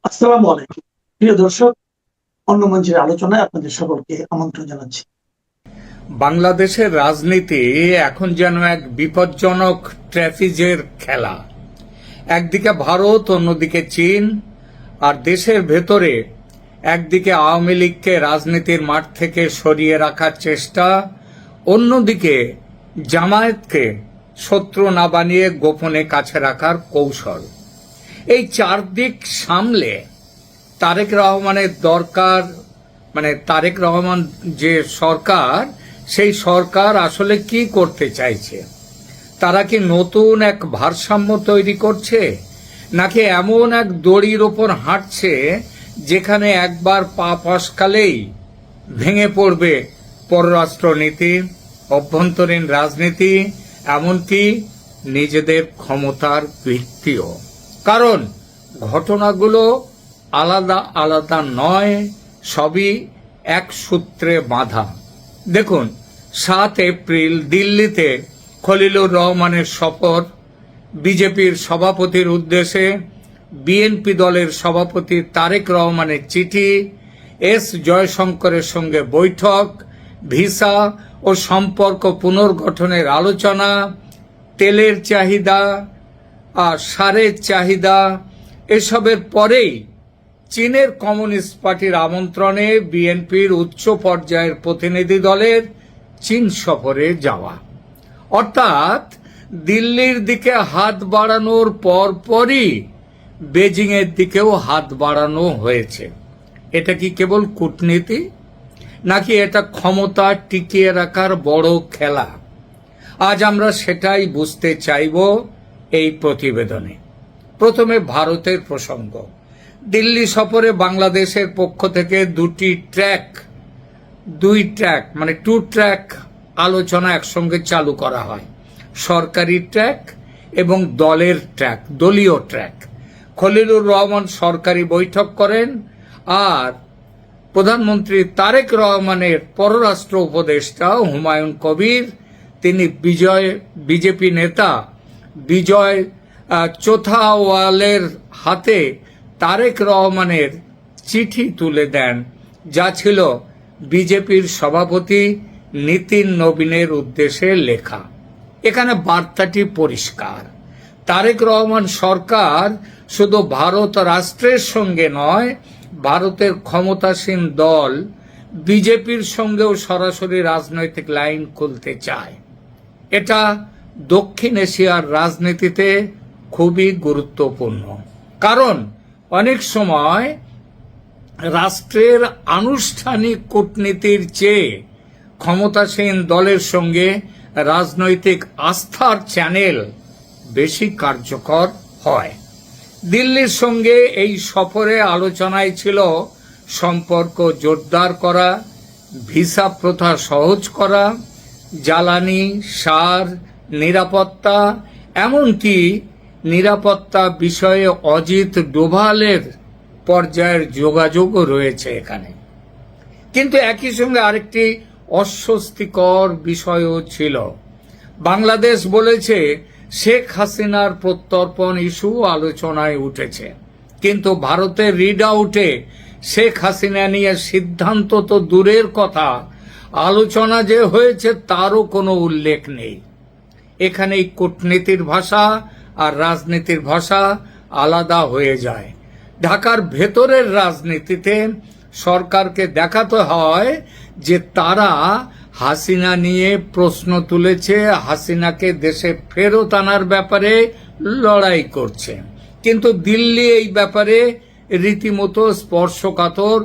আসসালামু আলাইকুম। প্রিয় দর্শক, অন্য মঞ্চের আলোচনায় আপনাদের সকলকে আমন্ত্রণ জানাচ্ছি। বাংলাদেশের রাজনীতি এখন যেন এক বিপজ্জনক ট্র্যাফিজের খেলা। একদিকে ভারত, অন্যদিকে চীন, আর দেশের ভেতরে একদিকে আওয়ামী লীগকে রাজনীতির মাঠ থেকে সরিয়ে রাখার চেষ্টা, অন্যদিকে জামায়াতকে শত্রু না বানিয়ে গোপনে কাছে রাখার কৌশল। এই চারদিক সামলে তারেক রহমানের দরকার, তারেক রহমান যে সরকার, সেই সরকার আসলে কি করতে চাইছে? তারা কি নতুন এক ভারসাম্য তৈরি করছে, নাকি এমন এক দড়ির ওপর হাঁটছে যেখানে একবার পা ফসকালেই ভেঙে পড়বে পররাষ্ট্রনীতি, অভ্যন্তরীণ রাজনীতি, এমনকি নিজেদের ক্ষমতার ভিত্তিও? কারণ ঘটনাগুলো আলাদা আলাদা নয়, সবই এক সূত্রে বাঁধা। দেখুন, 7 এপ্রিল দিল্লিতে খলিলুর রহমানের সফর, বিজেপির সভাপতির উদ্দেশ্যে বিএনপি দলের সভাপতি তারেক রহমানের চিঠি, এস জয়শঙ্করের সঙ্গে বৈঠক, ভিসা ও সম্পর্ক পুনর্গঠনের আলোচনা, তেলের চাহিদা আর সারের চাহিদা, এসবের পরেই চীনের কমিউনিস্ট পার্টির আমন্ত্রণে বিএনপির উচ্চ পর্যায়ের প্রতিনিধি দলের চীন সফরে যাওয়া। অর্থাৎ দিল্লির দিকে হাত বাড়ানোর পরপরই বেজিংয়ের দিকেও হাত বাড়ানো হয়েছে। এটা কি কেবল কূটনীতি, নাকি এটা ক্ষমতা টিকিয়ে রাখার বড় খেলা? আজ আমরা সেটাই বুঝতে চাইব এই প্রতিবেদনে। প্রথমে ভারতের প্রসঙ্গ। দিল্লি সফরে বাংলাদেশের পক্ষ থেকে টু ট্র্যাক আলোচনা একসঙ্গে চালু করা হয়। সরকারি ট্র্যাক এবং দলীয় ট্র্যাক। খলিলুর রহমান সরকারি বৈঠক করেন, আর প্রধানমন্ত্রী তারেক রহমানের পররাষ্ট্র উপদেষ্টা হুমায়ুন কবির, তিনি বিজেপি নেতা বিজয় চোথাওয়ালের হাতে তারেক রহমানের চিঠি তুলে দেন, যা ছিল বিজেপির সভাপতি নীতিন নবীনের উদ্দেশ্যে লেখা। এখানে বার্তাটি পরিষ্কার। তারেক রহমান সরকার শুধু ভারত রাষ্ট্রের সঙ্গে নয়, ভারতের ক্ষমতাসীন দল বিজেপির সঙ্গেও সরাসরি রাজনৈতিক লাইন খুলতে চায়। এটা দক্ষিণ এশিয়ার রাজনীতিতে খুবই গুরুত্বপূর্ণ। কারণ অনেক সময় রাষ্ট্রের আনুষ্ঠানিক কূটনীতির চেয়ে ক্ষমতাসীন দলের সঙ্গে রাজনৈতিক আস্থার চ্যানেল বেশি কার্যকর হয়। দিল্লির সঙ্গে এই সফরে আলোচনায় ছিল সম্পর্ক জোরদার করা, ভিসা প্রথা সহজ করা, জ্বালানি, সার, নিরাপত্তা, এমনকি নিরাপত্তা বিষয়ে অজিত ডোভালের পর্যায়ের যোগাযোগও রয়েছে এখানে। কিন্তু একই সঙ্গে আরেকটি অস্বস্তিকর বিষয়ও ছিল। বাংলাদেশ বলেছে শেখ হাসিনার প্রত্যর্পণ ইস্যু আলোচনায় উঠেছে, কিন্তু ভারতের রিড আউটে শেখ হাসিনা নিয়ে সিদ্ধান্ত তো দূরের কথা, আলোচনা যে হয়েছে তারও কোনো উল্লেখ নেই। এখানেই কূটনীতির ভাষা আর রাজনীতির ভাষা আলাদা হয়ে যায়। ঢাকার ভেতরের রাজনীতিতে সরকারকে দেখাতে হয় যে তারা হাসিনা নিয়ে প্রশ্ন তুলেছে, হাসিনাকে দেশে ফেরত আনার ব্যাপারে লড়াই করছে। কিন্তু দিল্লি এই ব্যাপারে রীতিমতো স্পর্শকাতর।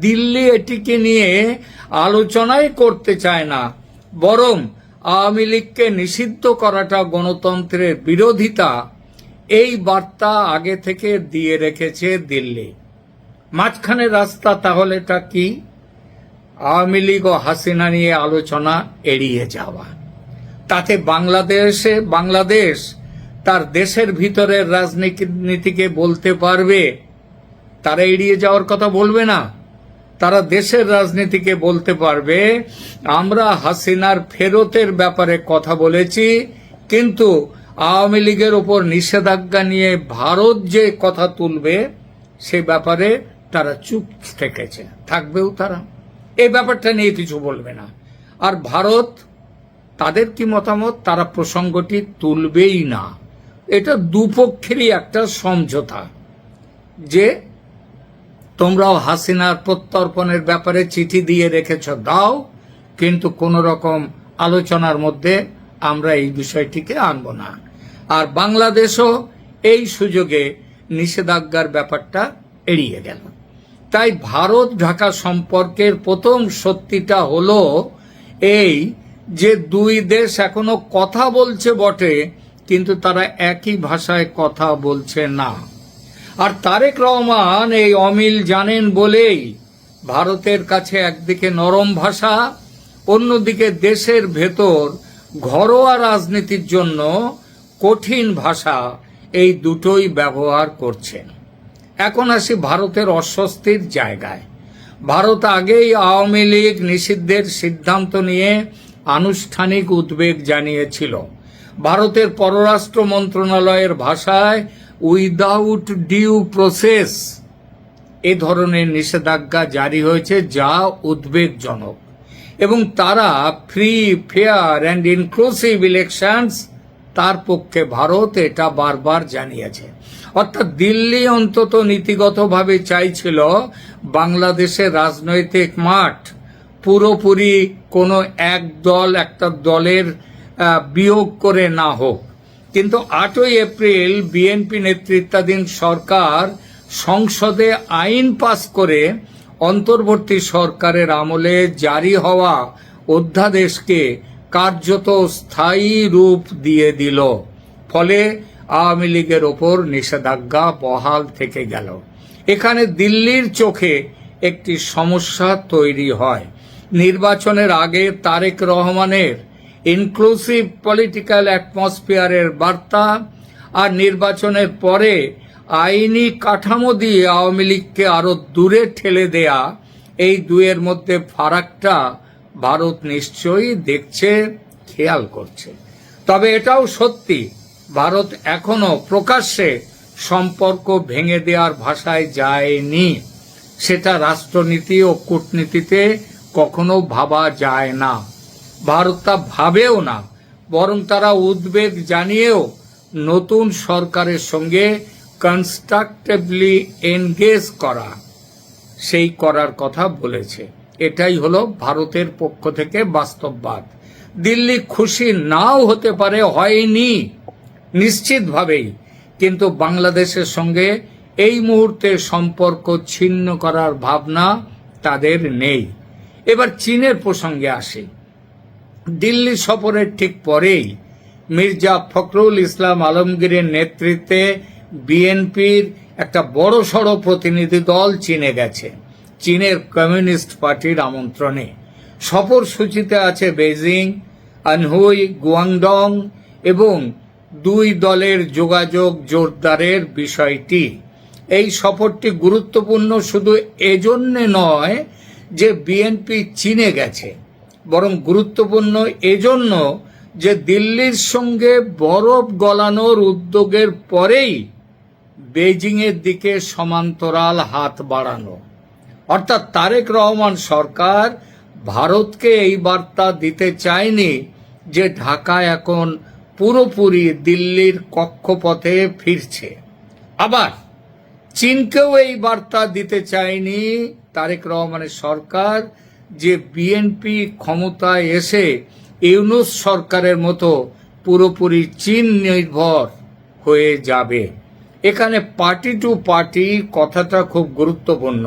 দিল্লি এটিকে নিয়ে আলোচনাই করতে চায় না, বরং আওয়ামী লীগকে নিষিদ্ধ করাটা গণতন্ত্রের বিরোধিতা, এই বার্তা আগে থেকে দিয়ে রেখেছে দিল্লি। মাঝখানে রাস্তা তাহলে এটা কি? আওয়ামী লীগ ও হাসিনা নিয়ে আলোচনা এড়িয়ে যাওয়া। তাতে বাংলাদেশ তার দেশের ভিতরের রাজনীতিকে বলতে পারবে, তারা এড়িয়ে যাওয়ার কথা বলবে না। তারা দেশের রাজনীতিকে বলতে পারবে, আমরা হাসিনার ফেরতের ব্যাপারে কথা বলেছি, কিন্তু আওয়ামী লীগের উপর নিষেধাজ্ঞা নিয়ে ভারত যে কথা তুলবে সে ব্যাপারে তারা চুপ থেকেছে, থাকবেও তারা, এই ব্যাপারটা নিয়ে কিছু বলবে না। আর ভারত, তাদের কি মতামত, তারা প্রসঙ্গটি তুলবেই না। এটা দুপক্ষেরই একটা সমঝোতা যে তোমরাও হাসিনার প্রত্যর্পণের ব্যাপারে চিঠি দিয়ে রেখেছ, দাও, কিন্তু কোন রকম আলোচনার মধ্যে আমরা এই বিষয়টিকে আনব না। আর বাংলাদেশও এই সুযোগে নিষেধাজ্ঞার ব্যাপারটা এড়িয়ে গেল। তাই ভারত ঢাকা সম্পর্কের প্রথম সত্যিটা হলো এই যে দুই দেশ এখনো কথা বলছে বটে, কিন্তু তারা একই ভাষায় কথা বলছে না। আর তারেক রহমান এই অমিল জানেন বলেই ভারতের কাছে একদিকে নরম ভাষা, অন্যদিকে দেশের ভেতর ঘরোয়া রাজনীতির জন্য কঠিন ভাষা, এই দুটোই ব্যবহার করছেন। এখন আসি ভারতের অস্বস্তির জায়গায়। ভারত আগেই আওয়ামী লীগ নিষিদ্ধের সিদ্ধান্ত নিয়ে আনুষ্ঠানিক উদ্বেগ জানিয়েছিল। ভারতের পররাষ্ট্র মন্ত্রণালয়ের ভাষায় উইদাউট ডিউ প্রসেস এ ধরনের নিষেধাজ্ঞা জারি হয়েছে, যা উদ্বেগজনক। এবং তারা free, fair and inclusive elections, তার পক্ষে ভারত এটা বারবার জানিয়েছে। অর্থাৎ দিল্লি অন্তত নীতিগতভাবে চাইছিল বাংলাদেশের রাজনৈতিক মাঠ পুরোপুরি কোনো এক দল একটা দলের বিয়োগ করে না হোক। কিন্তু 8ই এপ্রিল বিএনপি নেতৃত্বাধীন সরকার সংসদে আইন পাস করে অন্তর্বর্তী সরকারের আমলে জারি হওয়া অধ্যাদেশকে কার্যত স্থায়ী রূপ দিয়ে দিল। ফলে আওয়ামী লীগের ওপর নিষেধাজ্ঞা বহাল থেকে গেল। এখানে দিল্লির চোখে একটি সমস্যা তৈরি হয়। নির্বাচনের আগে তারেক রহমানের ইনক্লুসিভ পলিটিক্যাল অ্যাটমসফিয়ারের বার্তা আর নির্বাচনের পরে আইনি কাঠামো দিয়ে আওয়ামী লীগকে আরো দূরে ঠেলে দেয়া, এই দুয়ের মধ্যে ফারাকটা ভারত নিশ্চয়ই দেখছে, খেয়াল করছে। তবে এটাও সত্যি, ভারত এখনো প্রকাশ্যে সম্পর্ক ভেঙে দেওয়ার ভাষায় যায়নি। সেটা রাষ্ট্রনীতি ও কূটনীতিতে কখনো ভাবা যায় না। ভারত তা ভাবেও না, বরং তারা উদ্বেগ জানিয়েও নতুন সরকারের সঙ্গে কনস্ট্রাকটিভলি এনগেজ করার কথা বলেছে। এটাই হলো ভারতের পক্ষ থেকে বাস্তববাদ। দিল্লি খুশি নাও হতে পারে, হয়নি নিশ্চিতভাবেই, কিন্তু বাংলাদেশের সঙ্গে এই মুহূর্তে সম্পর্ক ছিন্ন করার ভাবনা তাদের নেই। এবার চীনের প্রসঙ্গে আসি। দিল্লি সফরের ঠিক পরেই মির্জা ফখরুল ইসলাম আলমগীরের নেতৃত্বে বিএনপির একটা বড়সড় প্রতিনিধি দল চীনে গেছে, চীনের কমিউনিস্ট পার্টির আমন্ত্রণে। সফর সূচিতে আছে বেজিং, আনহুই, গুয়াংডং এবং দুই দলের যোগাযোগ জোরদারের বিষয়টি। এই সফরটি গুরুত্বপূর্ণ শুধু এজন্যে নয় যে বিএনপি চীনে গেছে, বরং গুরুত্বপূর্ণ এজন্য যে দিল্লির সঙ্গে বরফ গলানোর উদ্যোগের পরেই বেজিংয়ের দিকে সমান্তরাল হাত বাড়ানো। অর্থাৎ তারেক রহমান সরকার ভারতকে এই বার্তা দিতে চায়নি যে ঢাকা এখন পুরোপুরি দিল্লির কক্ষপথে ফিরছে। আবার চীনকেও এই বার্তা দিতে চায়নি তারেক রহমানের সরকার যে বিএনপি ক্ষমতায় এসে ইউনূস সরকারের মতো পুরোপুরি চীন নির্ভর হয়ে যাবে। এখানে পার্টি টু পার্টি কথাটা খুব গুরুত্বপূর্ণ।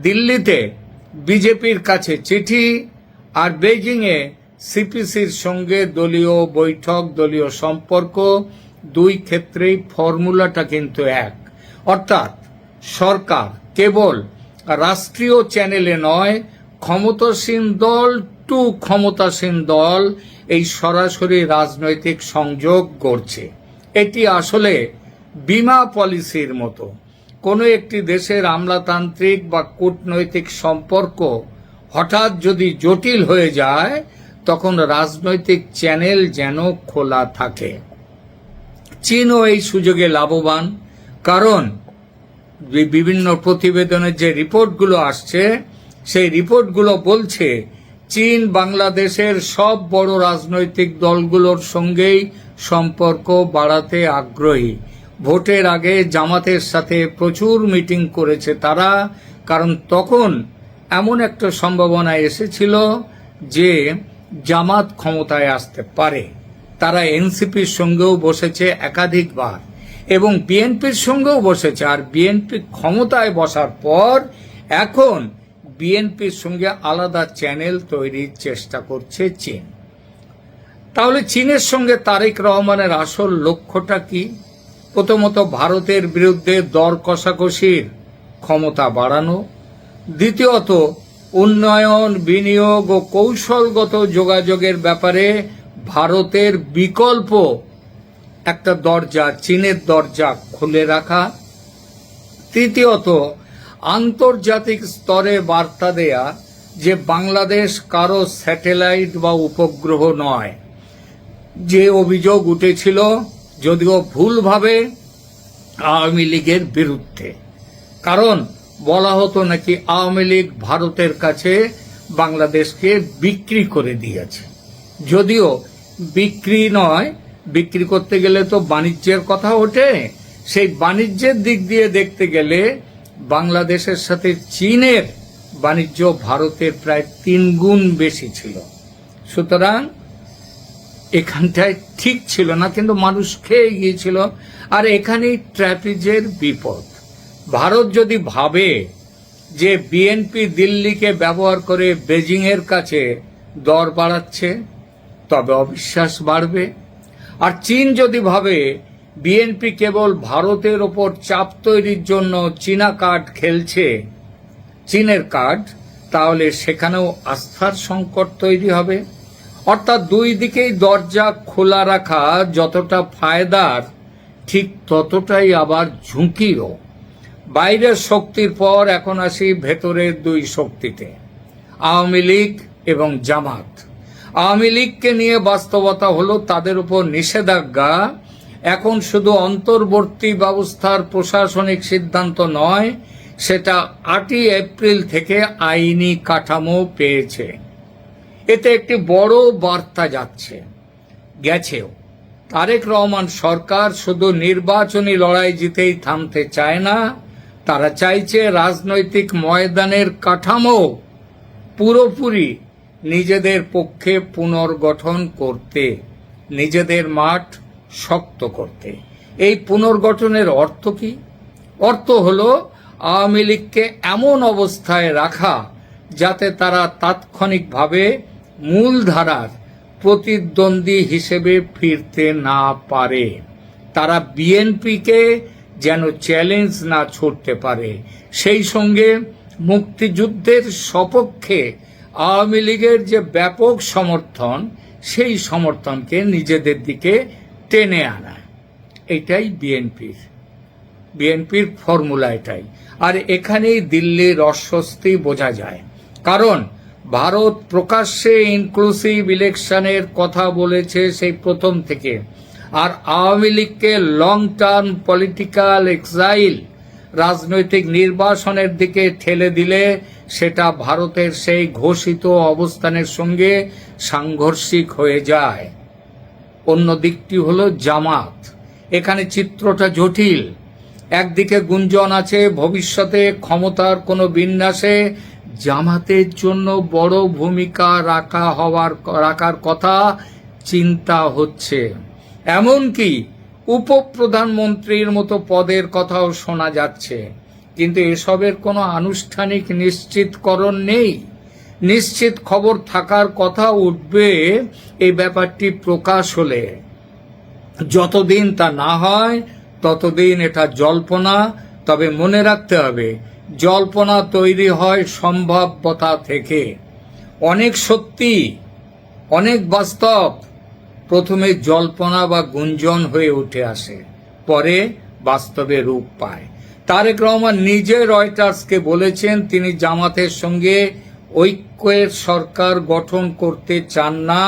দিল্লিতে বিজেপির কাছে চিঠি আর বেজিংয়ে সিপিসির সঙ্গে দলীয় বৈঠক, দলীয় সম্পর্ক, দুই ক্ষেত্রেই ফর্মুলাটা কিন্তু এক। অর্থাৎ সরকার কেবল রাষ্ট্রীয় চ্যানেলে নয়, ক্ষমতাসীন দল টু ক্ষমতাসীন দল এই সরাসরি রাজনৈতিক সংযোগ করছে। এটি আসলে বীমা পলিসির মতো। কোনো একটি দেশের আমলাতান্ত্রিক বা কূটনৈতিক সম্পর্ক হঠাৎ যদি জটিল হয়ে যায়, তখন রাজনৈতিক চ্যানেল যেন খোলা থাকে। চীনও এই সুযোগে লাভবান, কারণ বিভিন্ন প্রতিবেদনের যে রিপোর্টগুলো আসছে সেই রিপোর্টগুলো বলছে চীন বাংলাদেশের সব বড় রাজনৈতিক দলগুলোর সঙ্গেই সম্পর্ক বাড়াতে আগ্রহী। ভোটের আগে জামাতের সাথে প্রচুর মিটিং করেছে তারা, কারণ তখন এমন একটা সম্ভাবনা এসেছিল যে জামাত ক্ষমতায় আসতে পারে। তারা এনসিপির সঙ্গেও বসেছে একাধিকবার এবং বিএনপির সঙ্গেও বসেছে। আর বিএনপি ক্ষমতায় বসার পর এখন বিএনপির সঙ্গে আলাদা চ্যানেল তৈরির চেষ্টা করছে চীন। তাহলে চীনের সঙ্গে তারেক রহমানের আসল লক্ষ্যটা কি? প্রথমত ভারতের বিরুদ্ধে দর কষাকষির ক্ষমতা বাড়ানো, দ্বিতীয়ত উন্নয়ন, বিনিয়োগ ও কৌশলগত যোগাযোগের ব্যাপারে ভারতের বিকল্প একটা দরজা, চীনের দরজা খুলে রাখা, তৃতীয়ত আন্তর্জাতিক স্তরে বার্তা দেয়া যে বাংলাদেশ কারো স্যাটেলাইট বা উপগ্রহ নয়। যে অভিযোগ উঠেছিল যদিও ভুলভাবে আওয়ামী লীগের বিরুদ্ধে, কারণ বলা হতো নাকি আওয়ামী লীগ ভারতের কাছে বাংলাদেশকে বিক্রি করে দিয়েছে। যদিও বিক্রি নয়, বিক্রি করতে গেলে তো বাণিজ্যের কথা ওঠে। সেই বাণিজ্যের দিক দিয়ে দেখতে গেলে বাংলাদেশের সাথে চীনের বাণিজ্য ভারতের প্রায় 3 গুণ বেশি ছিল। সুতরাং এখানটায় ঠিক ছিল না, কিন্তু মানুষ খেয়ে গিয়েছিল। আর এখানেই ট্র্যাপিজের বিপদ। ভারত যদি ভাবে যে বিএনপি দিল্লিকে ব্যবহার করে বেজিং এর কাছে দর বাড়াচ্ছে, তবে অবিশ্বাস বাড়বে। আর চীন যদি ভাবে বিএনপি কেবল ভারতের ওপর চাপ তৈরির জন্য চীনা কার্ড খেলছে, চীনের কার্ড, তাহলে সেখানেও আস্থার সংকট তৈরি হবে। অর্থাৎ দুই দিকেই দরজা খোলা রাখা যতটা ফায়দার, ঠিক ততটাই আবার ঝুঁকিও। বাইরের শক্তির পর এখন আসি ভেতরের দুই শক্তিতে, আওয়ামী লীগ এবং জামাত। আওয়ামী লীগকে নিয়ে বাস্তবতা হলো তাদের উপর নিষেধাজ্ঞা এখন শুধু অন্তর্বর্তী ব্যবস্থার প্রশাসনিক সিদ্ধান্ত নয়, সেটা 8ই এপ্রিল থেকে আইনি কাঠামো পেয়েছে। এতে একটি বড় বার্তা গেছেও। তারেক রহমান সরকার শুধু নির্বাচনী লড়াই জিতেই থামতে চায় না, তারা চাইছে রাজনৈতিক ময়দানের কাঠামো পুরোপুরি নিজেদের পক্ষে পুনর্গঠন করতে, নিজেদের মাঠ শক্ত করতে। এই পুনর্গঠনের অর্থ কি? অর্থ হলো আওয়ামী লীগকে এমন অবস্থায় রাখা যাতে তারা তাৎক্ষণিকভাবে মূলধারার প্রতিদ্বন্দ্বী হিসেবে ফিরতে না পারে। তারা বিএনপিকে যেন চ্যালেঞ্জ না ছুড়তে পারে। সেই সঙ্গে মুক্তিযুদ্ধের সপক্ষে আওয়ামী লীগের যে ব্যাপক সমর্থন, সেই সমর্থনকে নিজেদের দিকে টেনে আনা। এটাই বিএনপির ফর্মুলা এটাই। আর এখানেই দিল্লির অস্বস্তি বোঝা যায়, কারণ ভারত প্রকাশ্যে ইনক্লুসিভ ইলেকশনের কথা বলেছে সেই প্রথম থেকে। আর আওয়ামী লীগকে লং টার্ম পলিটিক্যাল এক্সাইল, রাজনৈতিক নির্বাসনের দিকে ঠেলে দিলে সেটা ভারতের সেই ঘোষিত অবস্থানের সঙ্গে সাংঘর্ষিক হয়ে যায়। অন্য দিকটি হলো জামাত। এখানে চিত্রটা জটিল। একদিকে গুঞ্জন আছে ভবিষ্যতে ক্ষমতার কোনো বিন্যাসে জামাতের জন্য বড় ভূমিকা রাখার কথা চিন্তা হচ্ছে। এমনকি উপপ্রধানমন্ত্রীর মতো পদের কথাও শোনা যাচ্ছে। কিন্তু এসবের কোনো আনুষ্ঠানিক নিশ্চিতকরণ নেই। নিশ্চিত খবর থাকার কথা উঠবে এই ব্যাপারটি প্রকাশ হলে। যতদিন তা না হয় ততদিন এটা জল্পনা। তবে মনে রাখতে হবে, জল্পনা তৈরি হয় সম্ভাব্যতা থেকে। অনেক সত্যি, অনেক বাস্তব প্রথমে জল্পনা বা গুঞ্জন হয়ে উঠে আসে, পরে বাস্তবে রূপ পায়। তারেক রহমান নিজে রয়টার্সকে বলেছেন তিনি জামাতের সঙ্গে ঐক্যের সরকার গঠন করতে চান না,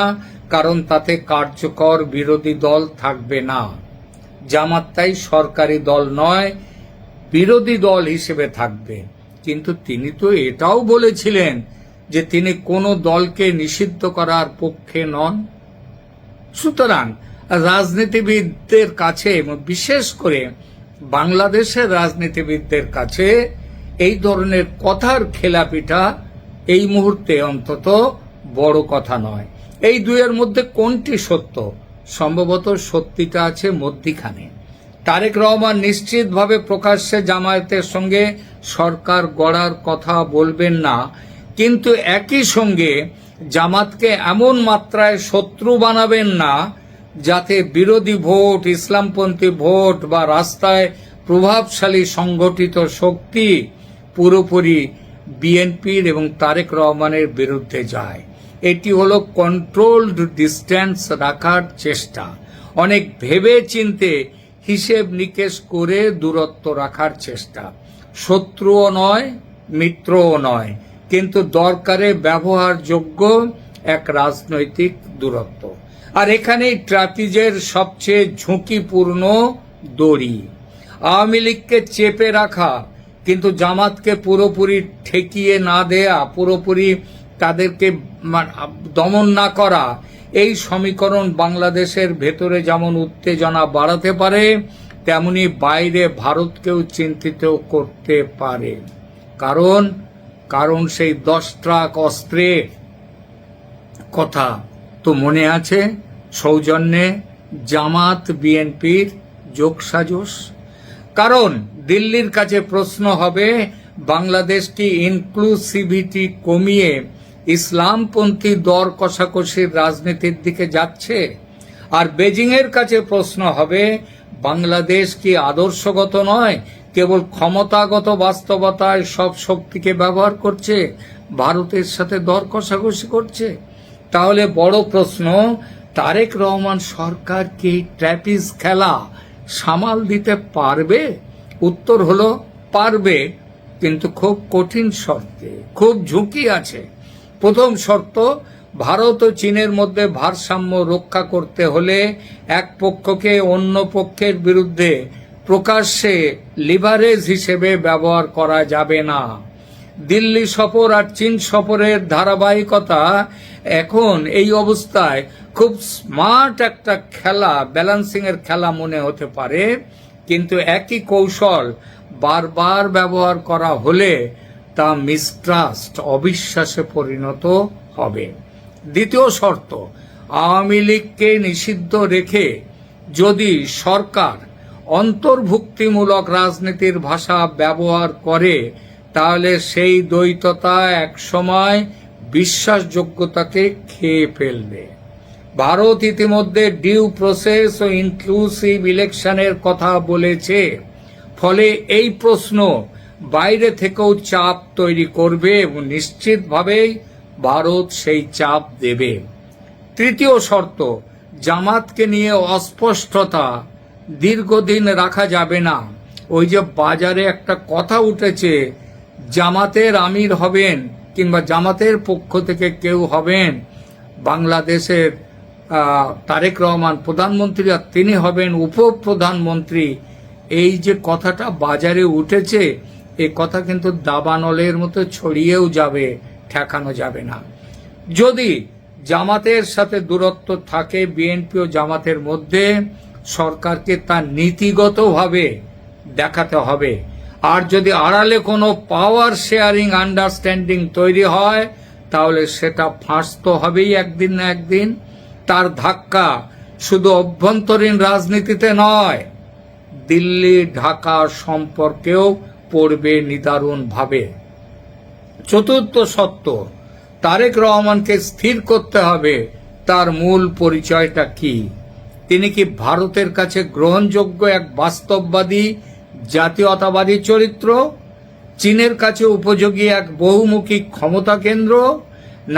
কারণ তাতে কার্যকর বিরোধী দল থাকবে না। জামাত তাই সরকারি দল নয়, বিরোধী দল হিসেবে থাকবে। কিন্তু তিনি তো এটাও বলেছিলেন যে তিনি কোনো দলকে নিষিদ্ধ করার পক্ষে নন। সুতরাং রাজনীতিবিদদের কাছে, বিশেষ করে বাংলাদেশের রাজনীতিবিদদের কাছে এই ধরনের কথার খেলাপিটা এই মুহূর্তে অন্তত বড় কথা নয়। এই দুইয়ের মধ্যে কোনটি সত্য? সম্ভবত সত্যিটা আছে মধ্যিখানে। তারেক রহমান নিশ্চিতভাবে প্রকাশ্যে জামায়াতের সঙ্গে সরকার গড়ার কথা বলবেন না, কিন্তু একই সঙ্গে জামাতকে এমন মাত্রায় শত্রু বানাবেন না যাতে বিরোধী ভোট, ইসলামপন্থী ভোট বা রাস্তায় প্রভাবশালী সংগঠিত শক্তি পুরোপুরি বিএনপির এবং তারেক রহমানের বিরুদ্ধে যায়। এটি হলো কন্ট্রোলড ডিস্টেন্স রাখার চেষ্টা, অনেক ভেবে চিন্তে হিসেব নিকেশ করে দূরত্ব রাখার চেষ্টা। শত্রুও নয়, মিত্রও নয়, কিন্তু দরকারে ব্যবহারযোগ্য এক রাজনৈতিক দূরত্ব। আর এখানেই ট্রাপিজের সবচেয়ে ঝুঁকিপূর্ণ দড়ি। আওয়ামী লীগকে চেপে রাখা কিন্তু জামাতকে পুরোপুরি ঠেকিয়ে না দেয়া, পুরোপুরি তাদেরকে দমন না করা, এই সমীকরণ বাংলাদেশের ভেতরে যেমন উত্তেজনা বাড়াতে পারে, তেমনি বাইরে ভারতকেও চিন্তিত করতে পারে। কারণ সেই 10 ট্রাক অস্ত্রের কথা তো মনে আছে, সৌজন্যে জামাত বিএনপির যোগসাজশ। কারণ দিল্লির কাছে প্রশ্ন হবে, বাংলাদেশ কি ইনক্লুসিভিটি কমিয়ে ইসলামপন্থী দর কষাকষির রাজনীতির দিকে যাচ্ছে? আর বেজিং এর কাছে প্রশ্ন হবে, বাংলাদেশ কি আদর্শগত নয়, কেবল ক্ষমতাগত বাস্তবতায় সব শক্তিকে ব্যবহার করছে, ভারতের সাথে দর কষাকষি করছে? তাহলে বড় প্রশ্ন, তারেক রহমান সরকার কি ট্র্যাপিজ খেলা সামাল দিতে পারবে? উত্তর হলো পারবে, কিন্তু খুব কঠিন শর্তে, খুব ঝুঁকি আছে। প্রথম শর্ত, ভারত ও চীনের মধ্যে ভারসাম্য রক্ষা করতে হলে এক পক্ষকে অন্য পক্ষের বিরুদ্ধে প্রকাশ্যে লিভারেজ হিসেবে ব্যবহার করা যাবে না। দিল্লি সফর আর চীন সফরের ধারাবাহিকতা এখন এই অবস্থায় খুব স্মার্ট একটা খেলা, ব্যালেন্সিং এর খেলা মনে হতে পারে, কিন্তু একই কৌশল বারবার ব্যবহার করা হলে তা মিসট্রাস্ট, অবিশ্বাসে পরিণত হবে। দ্বিতীয় শর্ত, আওয়ামী লীগকে নিষিদ্ধ রেখে যদি সরকার অন্তর্ভুক্তিমূলক রাজনীতির ভাষা ব্যবহার করে, তাহলে সেই দ্বৈততা একসময় বিশ্বাসযোগ্যতাকে খেয়ে ফেলবে। ভারত ইতিমধ্যে ডিউ প্রসেস ও ইনক্লুসিভ ইলেকশনের কথা বলেছে, ফলে এই প্রশ্ন বাইরে থেকেও চাপ তৈরি করবে এবং নিশ্চিতভাবেই ভারত সেই চাপ দেবে। তৃতীয় শর্ত, জামাতকে নিয়ে অস্পষ্টতা দীর্ঘদিন রাখা যাবে না। ওই যে বাজারে একটা কথা উঠেছে, জামাতের আমির হবেন কিংবা জামাতের পক্ষ থেকে কেউ হবেন বাংলাদেশের তারেক রহমান প্রধানমন্ত্রী, আর তিনি হবেন উপপ্রধানমন্ত্রী। এই যে কথাটা বাজারে উঠেছে, এই কথা কিন্তু দাবানলের মতো ছড়িয়েও যাবে, ঠেকানো যাবে না। যদি জামাতের সাথে দূরত্ব থাকে বিএনপি ও জামাতের মধ্যে, সরকারকে তা নীতিগতভাবে দেখাতে হবে। আর যদি আড়ালে কোনো পাওয়ার শেয়ারিং আন্ডারস্ট্যান্ডিং তৈরি হয়, তাহলে সেটা ফাঁস তো হবেই একদিন না একদিন। তার ধাক্কা শুধু অভ্যন্তরীণ রাজনীতিতে নয়, দিল্লি ঢাকা সম্পর্কেও পড়বে নিদারুণভাবে। চতুর্থ সত্য, তারেক রহমানকে স্থির করতে হবে তার মূল পরিচয়টা কি। তিনি কি ভারতের কাছে গ্রহণযোগ্য এক বাস্তববাদী জাতীয়তাবাদী চরিত্র, চীনের কাছে উপযোগী এক বহুমুখী ক্ষমতা কেন্দ্র,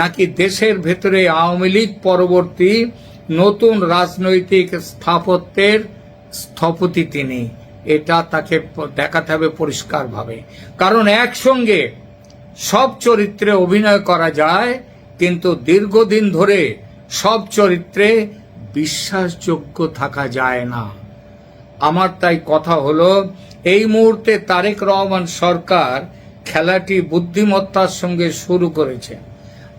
নাকি দেশের ভেতরে আওয়ামী লীগ পরবর্তী নতুন রাজনৈতিক স্থাপত্যের স্থপতি তিনি? এটা তাকে দেখাতে হবে পরিষ্কারভাবে। কারণ একসঙ্গে সব চরিত্রে অভিনয় করা যায়, কিন্তু দীর্ঘদিন ধরে সব চরিত্রে বিশ্বাসযোগ্য থাকা যায় না। আমার তাই কথা হলো, এই মুহূর্তে তারেক রহমান সরকার খেলাটি বুদ্ধিমত্তার সঙ্গে শুরু করেছে।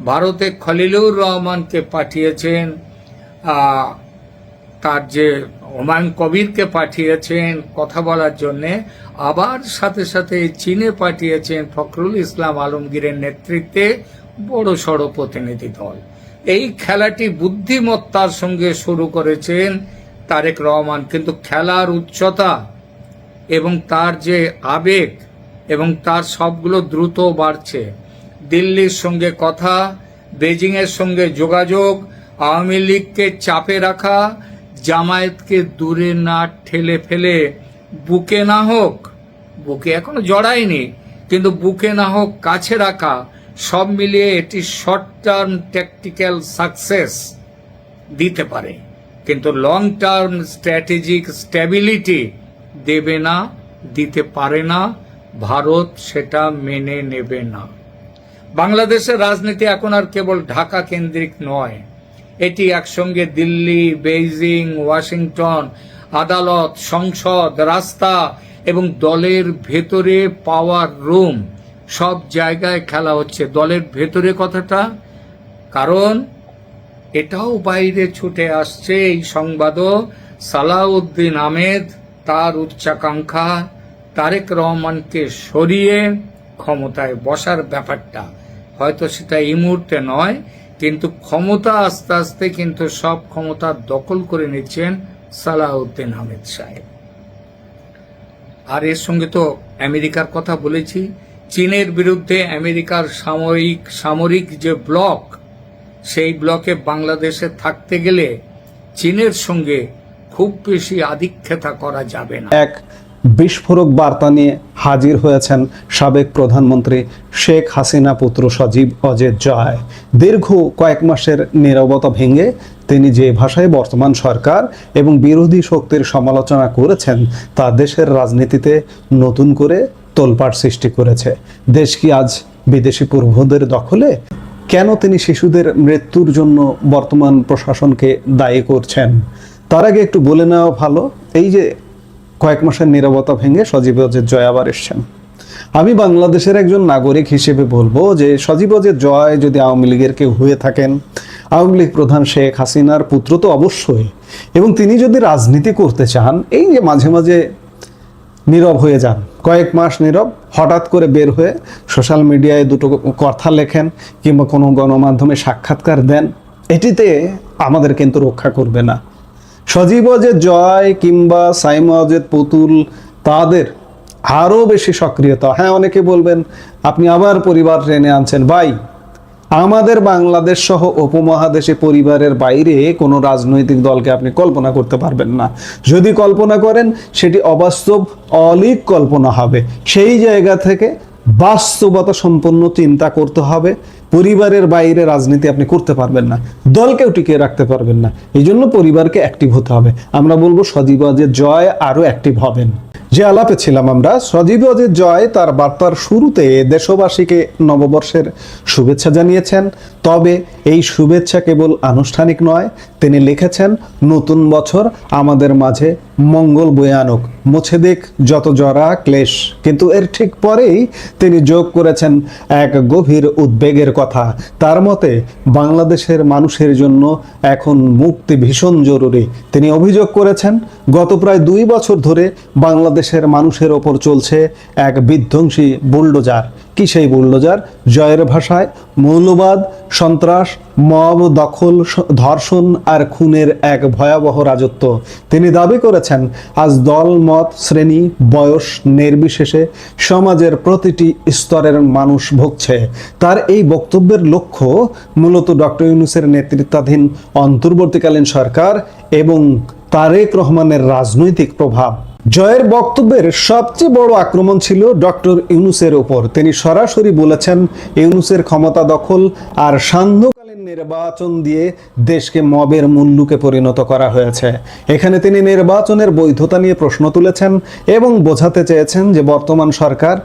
ভারতে খলিলুর রহমানকে পাঠিয়েছেন, তার যে হুমায়ুন কবিরকে পাঠিয়েছেন কথা বলার জন্যে, আবার সাথে সাথে চীনে পাঠিয়েছেন ফখরুল ইসলাম আলমগীরের নেতৃত্বে বড় সড় প্রতিনিধি দল। এই খেলাটি বুদ্ধিমত্তার সঙ্গে শুরু করেছেন তারেক রহমান, কিন্তু খেলার উচ্চতা এবং তার যে আবেগ এবং তার সবগুলো দ্রুত বাড়ছে। দিল্লির সঙ্গে কথা, বেজিং এর সঙ্গে যোগাযোগ, আওয়ামী লীগকে চাপে রাখা, জামায়াতকে দূরে না ঠেলে ফেলে বুকে না হোক, বুকে এখনো জড়ায়নি, কিন্তু বুকে না হোক কাছে রাখা, সব মিলিয়ে এটি শর্ট টার্ম ট্যাকটিক্যাল সাকসেস দিতে পারে, কিন্তু লং টার্ম স্ট্র্যাটেজিক স্ট্যাবিলিটি দেবে না, দিতে পারে না। ভারত সেটা মেনে নেবে না। বাংলাদেশের রাজনীতি এখন আর কেবল ঢাকা কেন্দ্রিক নয়, এটি একসঙ্গে দিল্লি, বেইজিং, ওয়াশিংটন, আদালত, সংসদ, রাস্তা এবং দলের ভেতরে পাওয়ার রুম, সব জায়গায় খেলা হচ্ছে। দলের ভেতরে কথাটা, কারণ এটাও বাইরে ছুটে আসছে এই সংবাদও, সালাউদ্দিন আহমেদ তার উচ্চাকাঙ্ক্ষা তারেক রহমানকে সরিয়ে ক্ষমতায় বসার ব্যাপারটা, হয়তো সেটা এই মুহূর্তে নয়, কিন্তু ক্ষমতা আস্তে আস্তে কিন্তু সব ক্ষমতা দখল করে নিচ্ছেন সালাউদ্দিন আহমেদ সাহেব। আর এর সঙ্গে তো আমেরিকার কথা বলেছি, চীনের বিরুদ্ধে আমেরিকার সামরিক যে ব্লক, সেই ব্লকে বাংলাদেশে থাকতে গেলে চীনের সঙ্গে খুব বেশি আধিক্যতা করা যাবে না। এক বিস্ফোরক বার্তা নিয়ে হাজির হয়েছেন সাবেক প্রধানমন্ত্রী শেখ হাসিনা পুত্র সজীব অজেদ জয়। দীর্ঘ কয়েক মাসের নীরবতা ভেঙে তিনি যে ভাষায় বর্তমান সরকার এবং বিরোধী শক্তির সমালোচনা করেছেন, তা দেশের রাজনীতিতে নতুন করে তোলপাড় সৃষ্টি করেছে। দেশ কি আজ বিদেশি প্রভুদের দখলে? কেন তিনি শিশুদের মৃত্যুর জন্য বর্তমান প্রশাসনকে দায়ী করছেন? তার আগে একটু বলে নেওয়া ভালো, এই যে কয়েক মাসের নীরবতা ভেঙে সজীব অজেদ জয় আবার এসছেন। আমি বাংলাদেশের একজন নাগরিক হিসেবে বলবো যে সজীব অজেদ জয় যদি আওয়ামী লীগের কেউ হয়ে থাকেন, আওয়ামী লীগ প্রধান শেখ হাসিনার পুত্র তো অবশ্যই, এবং তিনি যদি রাজনীতি করতে চান, এই যে মাঝে মাঝে নীরব হয়ে যান, কয়েক মাস নীরব, হঠাৎ করে বের হয়ে সোশ্যাল মিডিয়ায় দুটো কথা লেখেন কিংবা কোনো গণমাধ্যমে সাক্ষাৎকার দেন, এটিতে আমাদের কিন্তু রক্ষা করবে না। সজীব অজেদ জয় কিংবা সাইমা অজেদ পুতুল, তাদের আরও বেশি সক্রিয়তা। হ্যাঁ, অনেকে বলবেন আপনি আবার পরিবার টেনে আনছেন। ভাই, আমাদের বাংলাদেশ সহ উপমহাদেশে পরিবারের বাইরে কোনো রাজনৈতিক দলকে আপনি কল্পনা করতে পারবেন না। যদি কল্পনা করেন সেটি অবাস্তব, অলীক কল্পনা হবে। সেই জায়গা থেকে বাস্তবতা সম্পন্ন চিন্তা করতে হবে। পরিবারের বাইরে রাজনীতি আপনি করতে পারবেন না, দলকেও টিকিয়ে রাখতে পারবেন না। এই জন্য পরিবারকে অ্যাক্টিভ হতে হবে। আমরা বলবো সজীব অজেদ জয় আরও অ্যাক্টিভ হবেন। যে আলাপে ছিলাম আমরা, সজীব অজেদ জয় তার বার্তার শুরুতে দেশবাসীকে নববর্ষের শুভেচ্ছা জানিয়েছেন। তবে এই শুভেচ্ছা কেবল আনুষ্ঠানিক নয়, তিনি লিখেছেন নতুন বছর আমাদের মাঝে মঙ্গল বয়ে আনুক, মুছে দিক যত জরা ক্লেশ। কিন্তু এর ঠিক পরেই তিনি যোগ করেছেন এক গভীর উদ্বেগের কথা। তার মতে বাংলাদেশের মানুষের জন্য এখন মুক্তি ভীষণ জরুরি। তিনি অভিযোগ করেছেন গত প্রায় 2 বছর ধরে বাংলাদেশের মানুষের ওপর চলছে এক বিধ্বংসী বুলডোজার। কি সেই বুলডোজার? জয়ের ভাষায় মৌলবাদ, সন্ত্রাস, মব, দখল, ধর্ষণ আর খুনের এক ভয়াবহ রাজত্ব। তিনি দাবি করেছেন আজ দল, মত, শ্রেণী, বয়স নির্বিশেষে সমাজের প্রতিটি স্তরের মানুষ ভুগছে। তার এই বক্তব্যের লক্ষ্য মূলত ডক্টর ইউনূসের নেতৃত্বাধীন অন্তর্বর্তীকালীন সরকার এবং তারেক রহমানের রাজনৈতিক প্রভাব। জয়ের বক্তব্যের সবচেয়ে বড় আক্রমণ ছিল ডক্টর ইউনূসের উপর। তিনি সরাসরি বলেছেন ইউনূসের ক্ষমতা দখল আর সান্ধ্যকালীন নির্বাচন দিয়ে দেশকে মবের মুল্লুকে পরিণত করা হয়েছে। এখানে তিনি নির্বাচনের বৈধতা নিয়ে প্রশ্ন তুলেছেন এবং বোঝাতে চেয়েছেন যে বর্তমান সরকার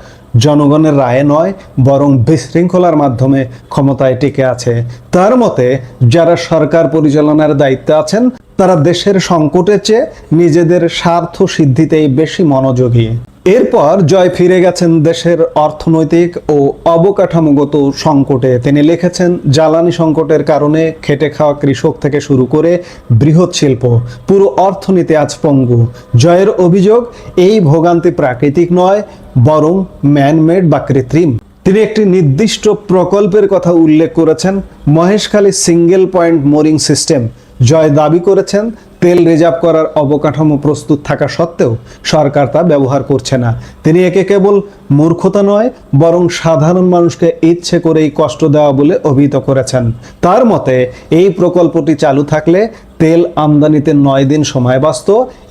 জনগণের রায়ে নয় বরং বিশৃঙ্খলার মাধ্যমে ক্ষমতায় টিকে আছে। তার মতে যারা সরকার পরিচালনার দায়িত্বে আছেন তারা দেশের সংকটের চেয়ে নিজেদের স্বার্থ সিদ্ধিতেই বেশি মনোযোগী। এরপর জয় ফিরে গেছেন দেশের অর্থনৈতিক ও অবকাঠামোগত সংকটে। তিনি লিখেছেন, জ্বালানি সংকটের কারণে খেটে খাওয়া কৃষক থেকে শুরু করে বৃহৎ শিল্প, পুরো অর্থনীতি আজ পঙ্গু। জয়ের অভিযোগ, এই ভোগান্তি প্রাকৃতিক নয়, বরং ম্যানমেড বা কৃত্রিম। তিনি একটি নির্দিষ্ট প্রকল্পের কথা উল্লেখ করেছেন, Maheshkhali single point mooring system. Joy দাবি করেছেন, তেল রিজার্ভ করার অবকাঠামো প্রস্তুত থাকা সত্ত্বেও সরকার তা ব্যবহার করছে না। তিনি একে কেবল মূর্খতা নয়, বরং সাধারণ মানুষকে ইচ্ছে করেই কষ্ট দেওয়া বলে অভিহিত করেছেন। তার মতে, এই প্রকল্পটি চালু থাকলে তেল আমদানিতে 9 দিন সময় বাঁচত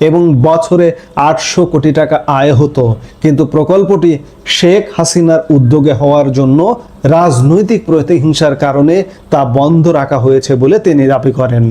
এবং বছরে 800 কোটি টাকা আয় হতো। কিন্তু প্রকল্পটি শেখ হাসিনার উদ্যোগে হওয়ার জন্য রাজনৈতিক প্রতিহিংসার কারণে তা বন্ধ রাখা হয়েছে বলে তিনি দাবি করেন।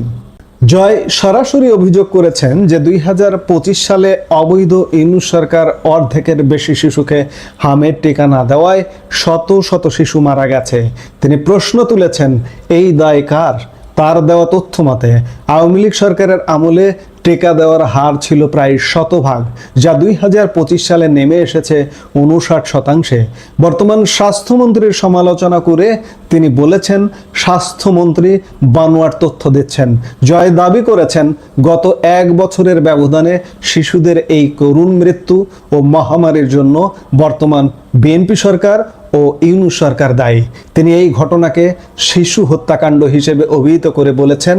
জয় সরাসরি অভিযোগ করেছেন যে 2025 সালে অবৈধ ইউনূস সরকার অর্ধেকের বেশি শিশুকে হামের টিকা না দেওয়ায় শত শত শিশু মারা গেছে। তিনি প্রশ্ন তুলেছেন, এই দায় কার? তার দেওয়া তথ্য মতে আওয়ামী লীগ সরকারের আমলে টিকা দেওয়ার হার ছিল প্রায় 100%, যা 2025 সালে নেমে এসেছে 59%। বর্তমান স্বাস্থ্যমন্ত্রীর সমালোচনা করে তিনি বলেছেন, স্বাস্থ্যমন্ত্রী বানোয়ার তথ্য দিচ্ছেন। জয় দাবি করেছেন, গত 1 বছরের ব্যবধানে শিশুদের এই করুণ মৃত্যু ও মহামারীর জন্য বর্তমান বিএনপি সরকার ও ইউনূস সরকার দায়ী। তিনি এই ঘটনাকে শিশু হত্যাকাণ্ড হিসেবে অভিহিত করে বলেছেন,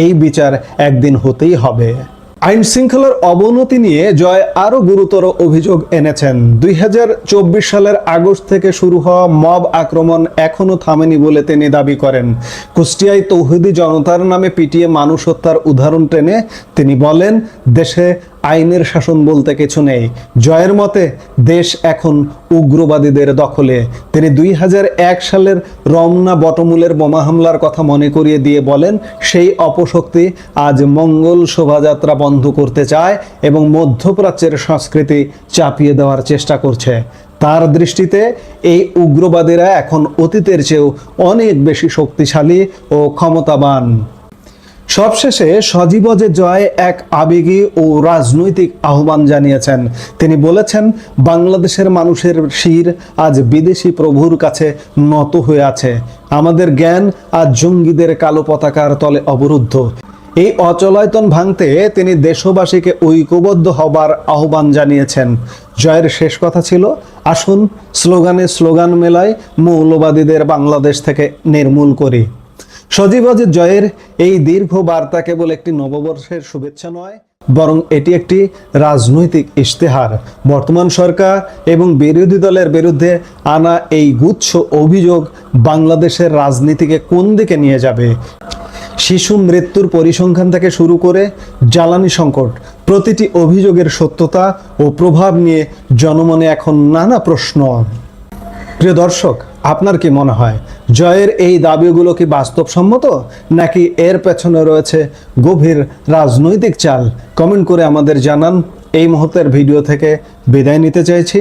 এই বিচার একদিন হতেই হবে। আইন শৃঙ্খলার অবনতি নিয়ে জয় আরো গুরুতর অভিযোগ এনেছেন। 2024 সালের আগস্ট থেকে শুরু হওয়া মব আক্রমণ এখনো থামেনি বলে তিনি দাবি করেন। কুষ্টিয়ায় তৌহিদি জনতার নামে পিটিয়ে মানুষ হত্যার উদাহরণ টেনে তিনি বলেন, দেশে আইনের শাসন বলতে কিছু নেই। জয়ের মতে দেশ এখন উগ্রবাদীদের দখলে। তিনি 2001 সালের রমনা বটমূলের বোমা হামলার কথা মনে করিয়ে দিয়ে বলেন, সেই অপশক্তি আজ মঙ্গল শোভাযাত্রা বন্ধ করতে চায় এবং মধ্যপ্রাচ্যের সংস্কৃতি চাপিয়ে দেওয়ার চেষ্টা করছে। তার দৃষ্টিতে এই উগ্রবাদীরা এখন অতীতের চেয়েও অনেক বেশি শক্তিশালী ও ক্ষমতাবান। সবশেষে সজীব অজের জয় এক আবেগী ও রাজনৈতিক আহ্বান জানিয়েছেন। তিনি বলেছেন, বাংলাদেশের মানুষের শির আজ বিদেশি প্রভুর কাছে নত হয়ে আছে। আমাদের জ্ঞান আজ জঙ্গিদের কালো পতাকার তলে অবরুদ্ধ। এই অচলায়তন ভাঙতে তিনি দেশবাসীকে ঐক্যবদ্ধ হবার আহ্বান জানিয়েছেন। জয়ের শেষ কথা ছিল, আসুন স্লোগানে স্লোগান মেলায় মৌলবাদীদের বাংলাদেশ থেকে নির্মূল করি। সজীব অজের জয়ের এই দীর্ঘ বার্তা কেবল একটি নববর্ষের শুভেচ্ছা নয়, বরং এটি একটি রাজনৈতিক ইশতেহার। বর্তমান সরকার এবং বিরোধী দলের বিরুদ্ধে আনা এই গুচ্ছ অভিযোগ বাংলাদেশের রাজনীতিকে কোন দিকে নিয়ে যাবে? শিশু মৃত্যুর পরিসংখ্যান থেকে শুরু করে জ্বালানি সংকট, প্রতিটি অভিযোগের সত্যতা ও প্রভাব নিয়ে জনমনে এখন নানা প্রশ্ন। প্রিয় দর্শক, আপনার কি মনে হয়, জয়ের এই দাবিগুলো কি বাস্তবসম্মত, নাকি এর পেছনে রয়েছে গভীর রাজনৈতিক চাল? কমেন্ট করে আমাদের জানান। এই মুহূর্তের ভিডিও থেকে বিদায় নিতে চাইছি।